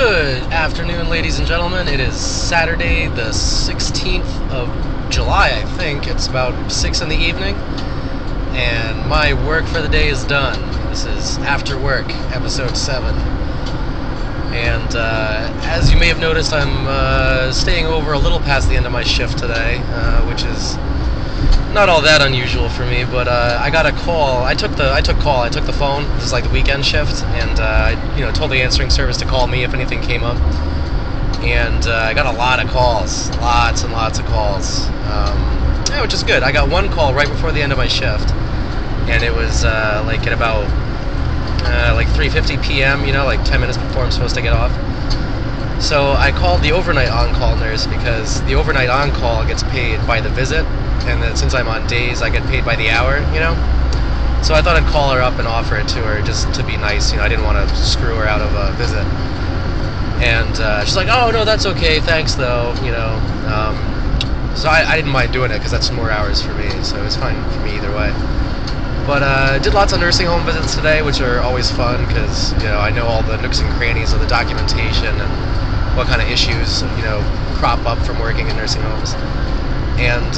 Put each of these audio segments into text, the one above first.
Good afternoon, ladies and gentlemen. It is Saturday, the 16th of July, I think. It's about 6 in the evening, and my work for the day is done. This is After Work, episode 7. And as you may have noticed, I'm staying over a little past the end of my shift today, which is not all that unusual for me, but I got a call. I took the phone. This is like the weekend shift, and I told the answering service to call me if anything came up. And I got a lot of calls, lots and lots of calls, which is good. I got one call right before the end of my shift, and it was like at about like 3:50 p.m. Like 10 minutes before I'm supposed to get off. So I called the overnight on-call nurse because the overnight on-call gets paid by the visit. And then since I'm on days, I get paid by the hour, So I thought I'd call her up and offer it to her just to be nice, I didn't want to screw her out of a visit. And she's like, oh, no, that's okay, thanks, though, So I didn't mind doing it because that's more hours for me, so it was fine for me either way. But I did lots of nursing home visits today, which are always fun because, I know all the nooks and crannies of the documentation and what kind of issues, crop up from working in nursing homes. And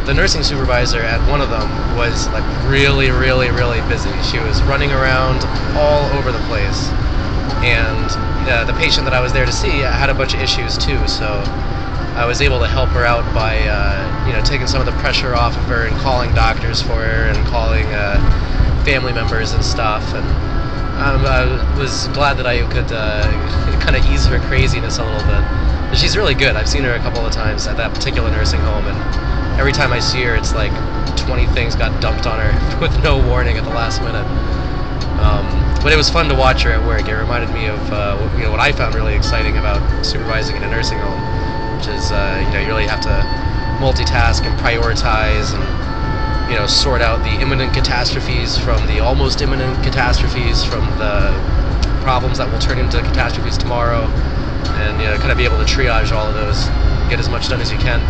the nursing supervisor at one of them was like really, really, really busy. She was running around all over the place, and the patient that I was there to see had a bunch of issues too. So I was able to help her out by taking some of the pressure off of her and calling doctors for her and calling family members and stuff. And I was glad that I could kind of ease her craziness a little bit. She's really good. I've seen her a couple of times at that particular nursing home, and every time I see her, it's like 20 things got dumped on her with no warning at the last minute. But it was fun to watch her at work. It reminded me of what I found really exciting about supervising in a nursing home, which is you really have to multitask and prioritize and sort out the imminent catastrophes from the almost imminent catastrophes from the problems that will turn into catastrophes tomorrow. And kind of be able to triage all of those, get as much done as you can.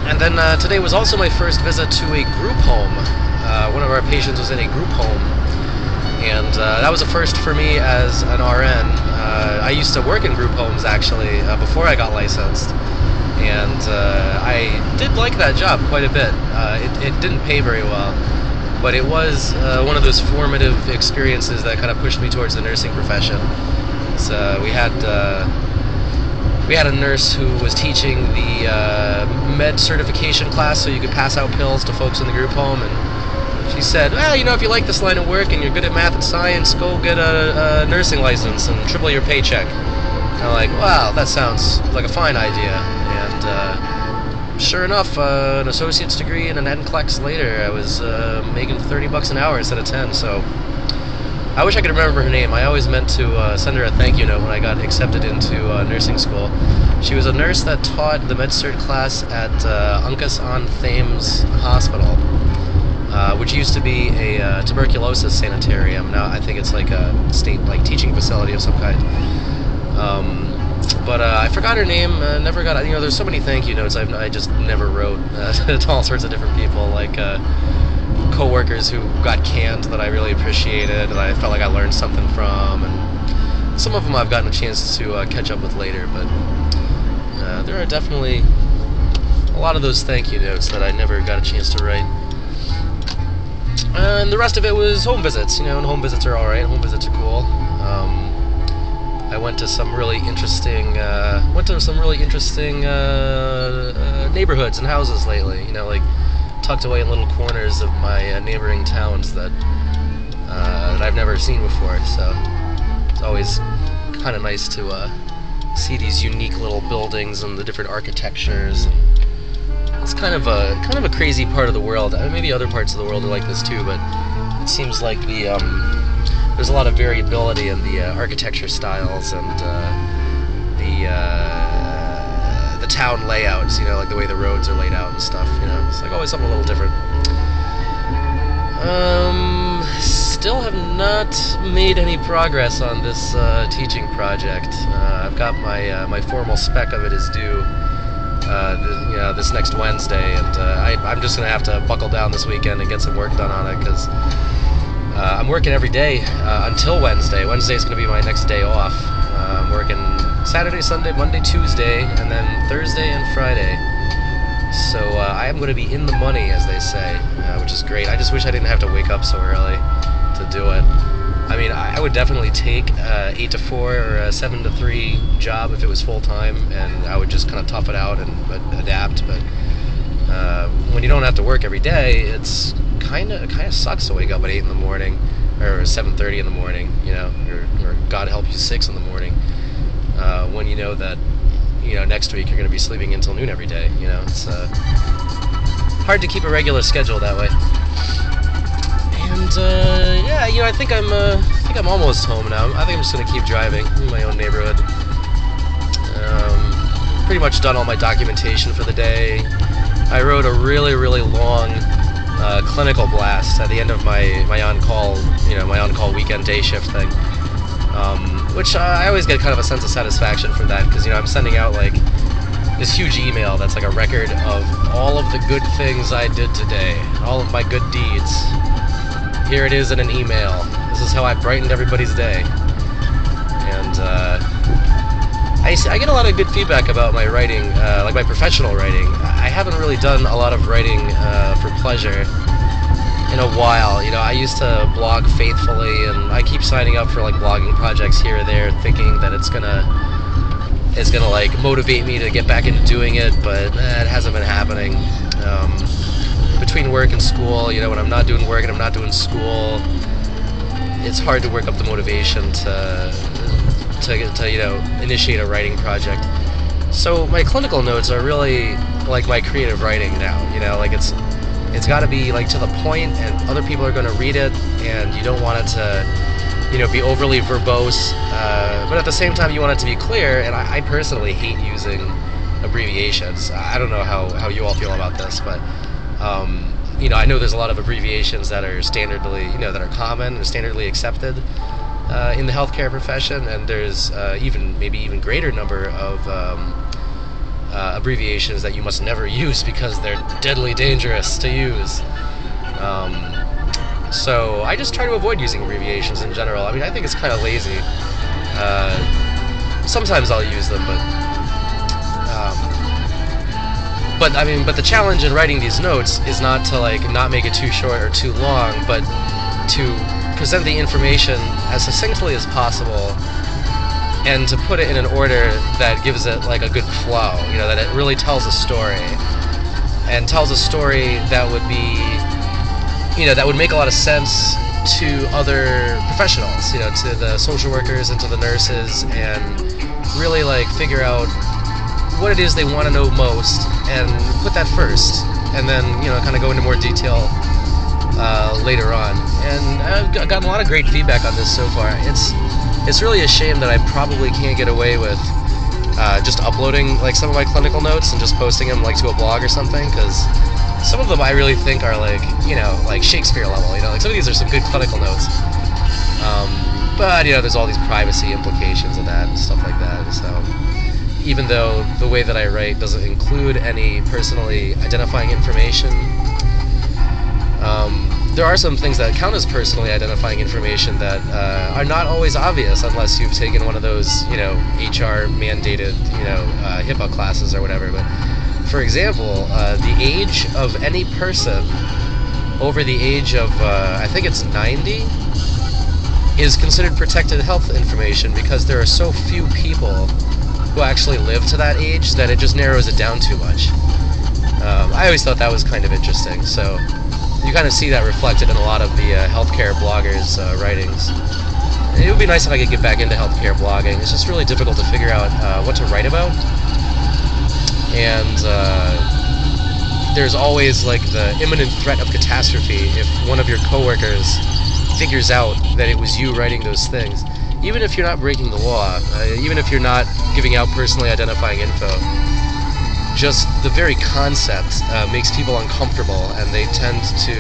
And then today was also my first visit to a group home. One of our patients was in a group home, and that was a first for me as an RN. I used to work in group homes actually before I got licensed, and I did like that job quite a bit. It didn't pay very well, but it was one of those formative experiences that kind of pushed me towards the nursing profession. So we had a nurse who was teaching the med certification class, so you could pass out pills to folks in the group home, and she said, well, if you like this line of work and you're good at math and science, go get a nursing license and triple your paycheck. And I'm like, wow, that sounds like a fine idea. And sure enough, an associate's degree and an NCLEX later, I was making $30 an hour instead of 10. So I wish I could remember her name. I always meant to send her a thank you note when I got accepted into nursing school. She was a nurse that taught the med-cert class at Uncas on Thames Hospital, which used to be a tuberculosis sanitarium. Now I think it's like a state teaching facility of some kind. But I forgot her name. Never got. There's so many thank you notes I just never wrote to all sorts of different people, like co-workers who got canned that I really appreciated and I felt like I learned something from, and some of them I've gotten a chance to catch up with later, but there are definitely a lot of those thank you notes that I never got a chance to write. And the rest of it was home visits, and home visits are alright, home visits are cool. I went to some really interesting neighborhoods and houses lately, tucked away in little corners of my neighboring towns that I've never seen before. So it's always kind of nice to see these unique little buildings and the different architectures. It's kind of a crazy part of the world. Maybe other parts of the world are like this too, but it seems like there's a lot of variability in the architecture styles and the town layouts, like the way the roads are laid out and stuff, It's like always something a little different. Still have not made any progress on this teaching project. I've got my formal spec of it is due this next Wednesday, and I'm just gonna have to buckle down this weekend and get some work done on it, because I'm working every day until Wednesday. Wednesday is gonna be my next day off. I'm working Saturday, Sunday, Monday, Tuesday, and then Thursday and Friday. So I am going to be in the money, as they say, which is great. I just wish I didn't have to wake up so early to do it. I mean, I would definitely take 8 to 4 or a 7 to 3 job if it was full time, and I would just kind of tough it out and adapt. But when you don't have to work every day, it's kind of sucks to wake up at 8 in the morning or 7:30 in the morning, you know, or God help you 6 in the morning, when you know that, you know, next week you're going to be sleeping until noon every day. You know, it's hard to keep a regular schedule that way. And yeah, you know, I think I'm almost home now. I think I'm just going to keep driving in my own neighborhood. Pretty much done all my documentation for the day. I wrote a really long clinical blast at the end of my on-call, you know, my on-call weekend day shift thing, which I always get kind of a sense of satisfaction from that, because, you know, I'm sending out like this huge email that's like a record of all of the good things I did today, all of my good deeds. Here it is in an email. This is how I brightened everybody's day. And I get a lot of good feedback about my writing, like my professional writing. I haven't really done a lot of writing for pleasure in a while. You know, I used to blog faithfully, and I keep signing up for like blogging projects here or there, thinking that it's gonna like motivate me to get back into doing it, but it hasn't been happening. Between work and school, you know, when I'm not doing work and I'm not doing school, it's hard to work up the motivation to you know, initiate a writing project. So my clinical notes are really like my creative writing now. You know, like it's got to be like to the point, and other people are going to read it, and you don't want it to, you know, be overly verbose, but at the same time you want it to be clear. And I personally hate using abbreviations. I don't know how you all feel about this, but you know, I know there's a lot of abbreviations that are standardly, you know, that are common and standardly accepted in the healthcare profession, and there's maybe even greater number of abbreviations that you must never use because they're deadly dangerous to use. So I just try to avoid using abbreviations in general. I mean, I think it's kind of lazy. Sometimes I'll use them, but the challenge in writing these notes is not to like not make it too short or too long, but to present the information as succinctly as possible, and to put it in an order that gives it like a good flow, you know, that it really tells a story, and tells a story that would be, you know, that would make a lot of sense to other professionals, you know, to the social workers and to the nurses, and really like figure out what it is they want to know most and put that first, and then, you know, kind of go into more detail later on. And I've gotten a lot of great feedback on this so far. It's really a shame that I probably can't get away with just uploading like some of my clinical notes and just posting them like to a blog or something, because some of them I really think are like, you know, like Shakespeare level, you know, like some of these are some good clinical notes, but, you know, there's all these privacy implications of that and stuff like that. So even though the way that I write doesn't include any personally identifying information, there are some things that count as personally identifying information that are not always obvious unless you've taken one of those, you know, HR mandated, you know, HIPAA classes or whatever. But for example, the age of any person over the age of, I think it's 90, is considered protected health information, because there are so few people who actually live to that age that it just narrows it down too much. I always thought that was kind of interesting. So you kind of see that reflected in a lot of the healthcare bloggers' writings. It would be nice if I could get back into healthcare blogging. It's just really difficult to figure out what to write about. And there's always like the imminent threat of catastrophe if one of your coworkers figures out that it was you writing those things. Even if you're not breaking the law, even if you're not giving out personally identifying info, just the very concept makes people uncomfortable, and they tend to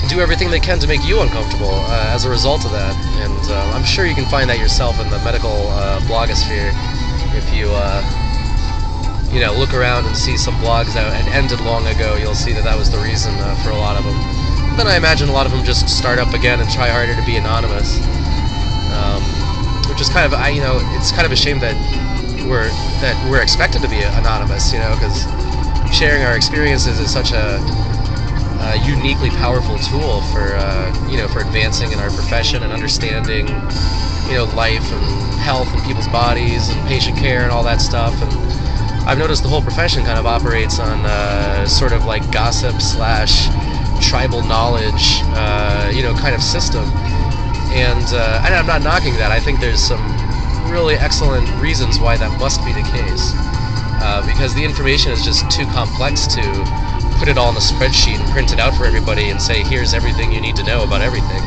do everything they can to make you uncomfortable as a result of that. And I'm sure you can find that yourself in the medical blogosphere. If you you know, look around and see some blogs that had ended long ago, you'll see that that was the reason for a lot of them. Then I imagine a lot of them just start up again and try harder to be anonymous, which is kind of, it's kind of a shame that we're expected to be anonymous, because sharing our experiences is such a uniquely powerful tool for for advancing in our profession and understanding life and health and people's bodies and patient care and all that stuff. And I've noticed the whole profession kind of operates on sort of like gossip / tribal knowledge kind of system. And I'm not knocking that. I think there's some really excellent reasons why that must be the case, because the information is just too complex to put it all in a spreadsheet and print it out for everybody and say, here's everything you need to know about everything,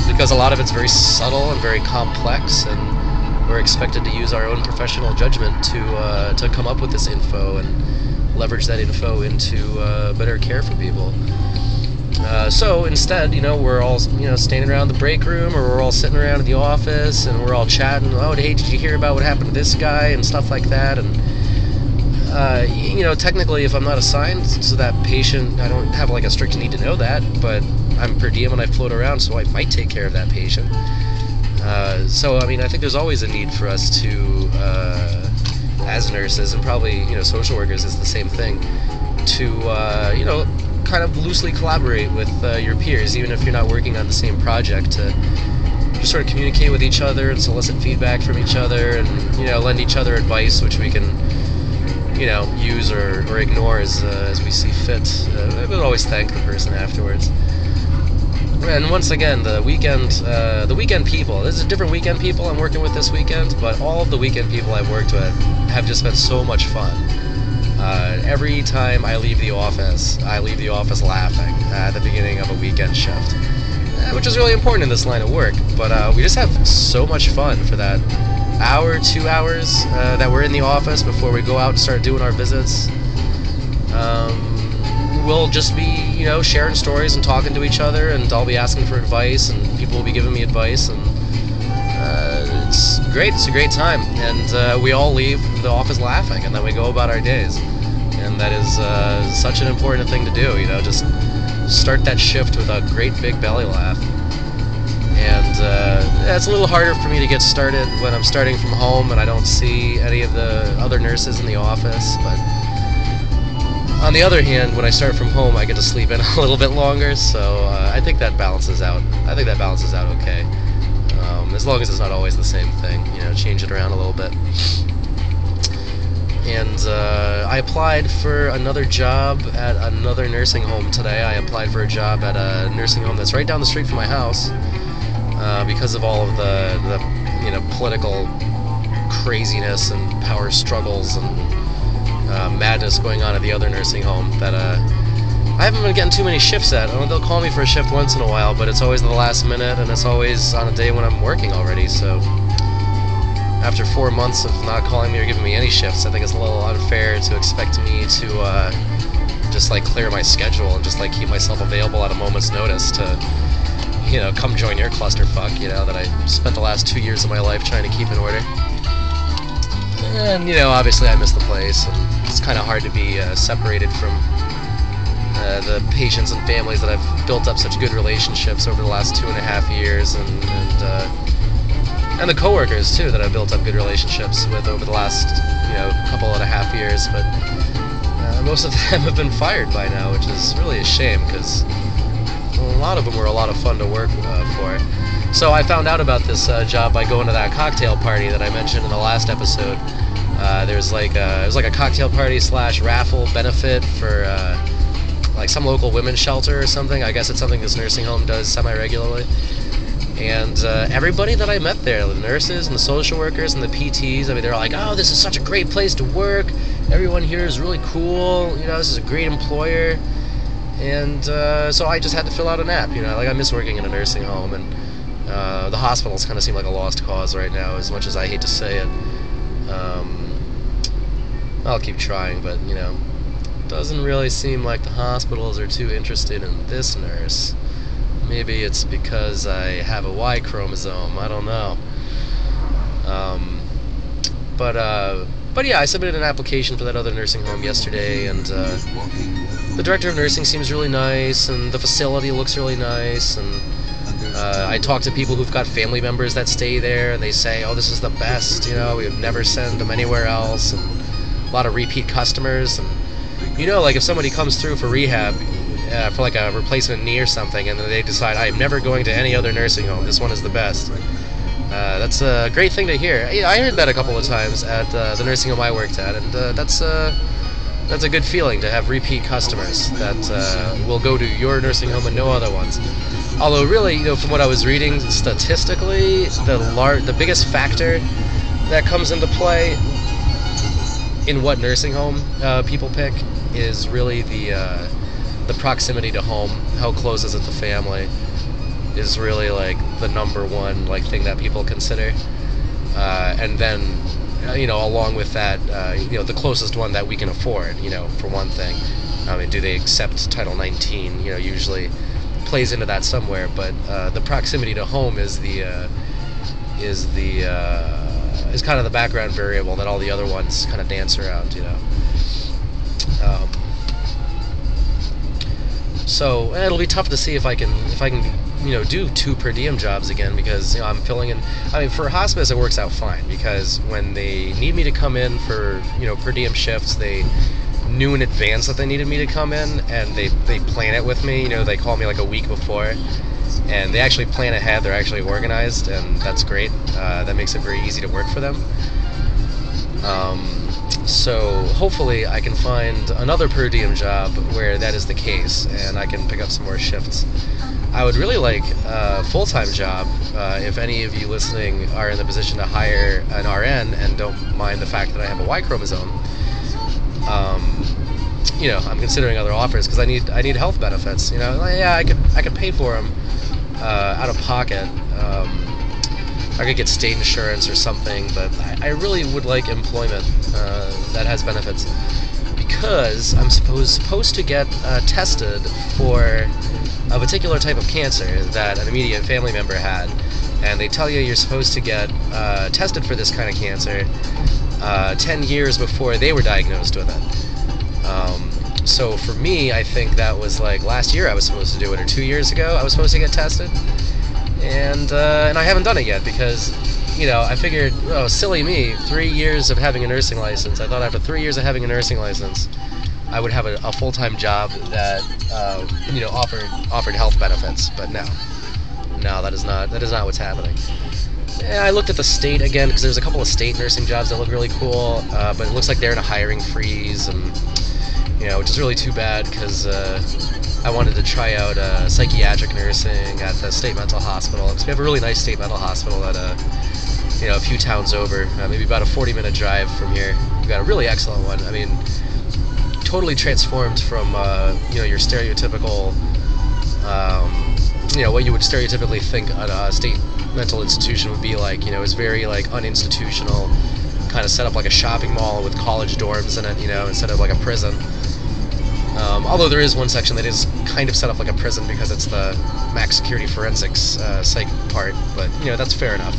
because a lot of it's very subtle and very complex, and we're expected to use our own professional judgment to come up with this info and leverage that info into better care for people. So instead, we're all standing around the break room, or we're all sitting around in the office, and we're all chatting. Oh, hey, did you hear about what happened to this guy and stuff like that? And technically, if I'm not assigned to that patient, I don't have like a strict need to know that, but I'm per diem and I float around, so I might take care of that patient. So I think there's always a need for us to, as nurses, and probably social workers is the same thing, to kind of loosely collaborate with your peers, even if you're not working on the same project, to just sort of communicate with each other and solicit feedback from each other, and lend each other advice, which we can use or ignore as we see fit. But always thank the person afterwards. And once again, the weekend people. There's different weekend people I'm working with this weekend, but all of the weekend people I've worked with have just been so much fun. Every time I leave the office laughing at the beginning of a weekend shift, which is really important in this line of work. But we just have so much fun for that hour, 2 hours that we're in the office before we go out and start doing our visits. We'll just be, sharing stories and talking to each other, and I'll be asking for advice, and people will be giving me advice, and it's great. It's a great time, and we all leave the office laughing, and then we go about our days, and that is such an important thing to do. Just start that shift with a great big belly laugh. And it's a little harder for me to get started when I'm starting from home and I don't see any of the other nurses in the office, but on the other hand, when I start from home, I get to sleep in a little bit longer, so I think that balances out. I think that balances out okay, as long as it's not always the same thing. Change it around a little bit. And I applied for another job at another nursing home today. I applied for a job at a nursing home that's right down the street from my house, because of all of the political craziness and power struggles and madness going on at the other nursing home that I haven't been getting too many shifts at. They'll call me for a shift once in a while, but it's always the last minute, and it's always on a day when I'm working already. So after 4 months of not calling me or giving me any shifts, I think it's a little unfair to expect me to just like clear my schedule and just like keep myself available at a moment's notice to come join your clusterfuck, that I spent the last 2 years of my life trying to keep in order. And, obviously I miss the place, and it's kind of hard to be separated from the patients and families that I've built up such good relationships over the last 2.5 years, and the coworkers, too, that I've built up good relationships with over the last, couple and a half years, but most of them have been fired by now, which is really a shame, because a lot of them were a lot of fun to work for. So I found out about this job by going to that cocktail party that I mentioned in the last episode. It was like a cocktail party / raffle benefit for like some local women's shelter or something. I guess it's something this nursing home does semi-regularly. And everybody that I met there, the nurses and the social workers and the PTs, they're like, oh, this is such a great place to work. Everyone here is really cool. This is a great employer. And so I just had to fill out an app. I miss working in a nursing home, and the hospitals kind of seem like a lost cause right now, as much as I hate to say it. I'll keep trying, but, doesn't really seem like the hospitals are too interested in this nurse. Maybe it's because I have a Y chromosome, I don't know. But yeah, I submitted an application for that other nursing home yesterday, and the director of nursing seems really nice, and the facility looks really nice, and I talk to people who've got family members that stay there, and they say, "Oh, this is the best. We would never send them anywhere else." And a lot of repeat customers, and like if somebody comes through for rehab, for like a replacement knee or something, and then they decide, "I'm never going to any other nursing home. This one is the best." That's a great thing to hear. I heard that a couple of times at the nursing home I worked at, and that's a good feeling to have repeat customers that will go to your nursing home and no other ones. Although really, from what I was reading, statistically, the biggest factor that comes into play in what nursing home people pick is really the proximity to home. How close is it to family is really like the number one thing that people consider, and then along with that, the closest one that we can afford. For one thing, I mean, do they accept Title 19? Usually plays into that somewhere, but the proximity to home is kind of the background variable that all the other ones kind of dance around. So it'll be tough to see if I can do 2 per diem jobs again, because I'm filling in. I mean, for hospice it works out fine, because when they need me to come in for per diem shifts, they knew in advance that they needed me to come in, and they plan it with me. They call me like a week before, and they actually plan ahead. They're actually organized, and that's great. That makes it very easy to work for them. So hopefully I can find another per diem job where that is the case, and I can pick up some more shifts. I would really like a full-time job. If any of you listening are in the position to hire an RN and don't mind the fact that I have a Y chromosome, I'm considering other offers, because I need health benefits. Yeah, I could pay for them out of pocket. I could get state insurance or something, but I really would like employment that has benefits, because I'm supposed to get tested for a particular type of cancer that an immediate family member had, and they tell you're supposed to get tested for this kind of cancer 10 years before they were diagnosed with it. So for me, I think that was like last year I was supposed to do it, or 2 years ago I was supposed to get tested, and I haven't done it yet, because I figured, oh, silly me, 3 years of having a nursing license. I thought after 3 years of having a nursing license, I would have a full-time job that offered health benefits. But no, that is not what's happening. Yeah, I looked at the state again, because there's a couple of state nursing jobs that look really cool, but it looks like they're in a hiring freeze, and which is really too bad, because I wanted to try out psychiatric nursing at the state mental hospital, because we have a really nice state mental hospital at a few towns over, maybe about a 40-minute drive from here. We've got a really excellent one. I mean, totally transformed from your stereotypical, what you would stereotypically think a state mental institution would be like. It's very uninstitutional, kind of set up like a shopping mall with college dorms in it, instead of like a prison. Although there is one section that is kind of set up like a prison, because it's the max security forensics psych part, but that's fair enough.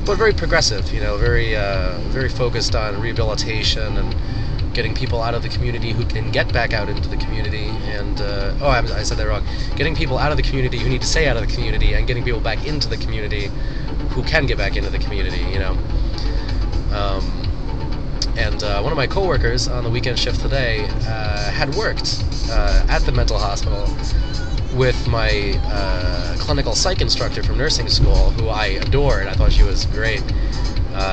But very progressive, very focused on rehabilitation and getting people out of the community who can get back out into the community, and I said that wrong. Getting people out of the community who need to stay out of the community, and getting people back into the community who can get back into the community. And one of my coworkers on the weekend shift today had worked at the mental hospital with my clinical psych instructor from nursing school, who I adored. I thought she was great.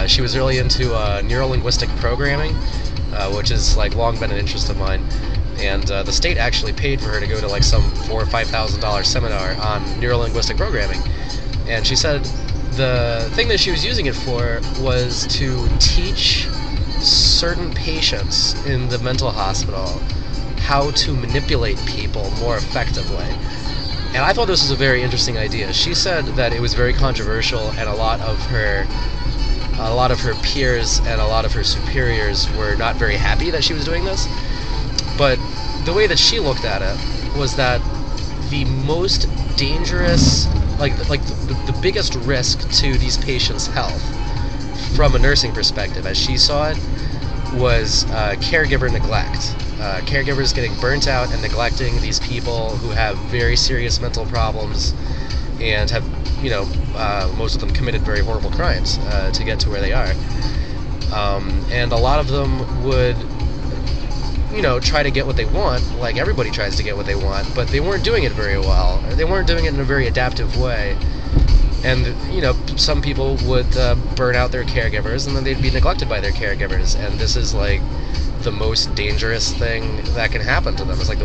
She was really into neuro-linguistic programming, which has long been an interest of mine. And the state actually paid for her to go to some $4,000 or $5,000 seminar on neuro-linguistic programming. And she said the thing that she was using it for was to teach certain patients in the mental hospital how to manipulate people more effectively. And I thought this was a very interesting idea. She said that it was very controversial, and a lot of her peers and a lot of her superiors were not very happy that she was doing this. But the way that she looked at it was that the most dangerous, the biggest risk to these patients' health from a nursing perspective, as she saw it, was caregiver neglect. Caregivers getting burnt out and neglecting these people who have very serious mental problems, and have, most of them committed very horrible crimes to get to where they are. And a lot of them would, try to get what they want, like everybody tries to get what they want, but they weren't doing it very well, or they weren't doing it in a very adaptive way. And, some people would burn out their caregivers, and then they'd be neglected by their caregivers, and this is like the most dangerous thing that can happen to them. It's like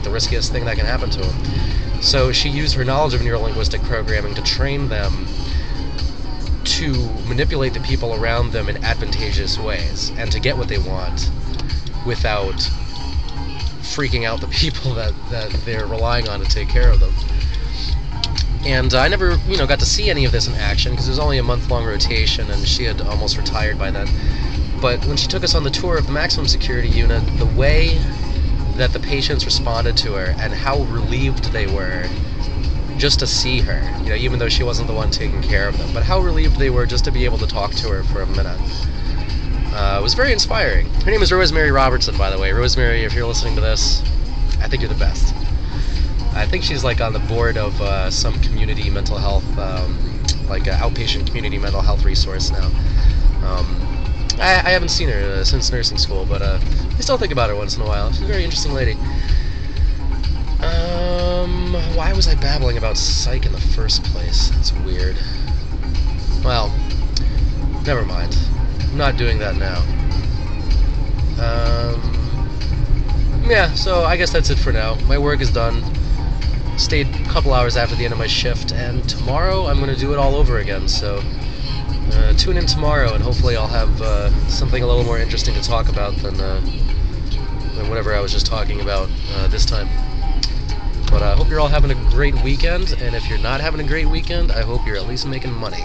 the riskiest thing that can happen to them. So she used her knowledge of neurolinguistic programming to train them to manipulate the people around them in advantageous ways and to get what they want without freaking out the people that they're relying on to take care of them. And I never, got to see any of this in action because it was only a month-long rotation and she had almost retired by then. But when she took us on the tour of the maximum security unit, the way that the patients responded to her and how relieved they were just to see her, even though she wasn't the one taking care of them, but how relieved they were just to be able to talk to her for a minute. It was very inspiring. Her name is Rosemary Robertson, by the way. Rosemary, if you're listening to this, I think you're the best. I think she's like on the board of some community mental health, like an outpatient community mental health resource now. I haven't seen her since nursing school, but I still think about her once in a while. She's a very interesting lady. Why was I babbling about psych in the first place? That's weird. Well, never mind. I'm not doing that now. Yeah, so I guess that's it for now. My work is done. Stayed a couple hours after the end of my shift, and tomorrow I'm going to do it all over again, so tune in tomorrow, and hopefully I'll have something a little more interesting to talk about than whatever I was just talking about this time. But I hope you're all having a great weekend, and if you're not having a great weekend, I hope you're at least making money.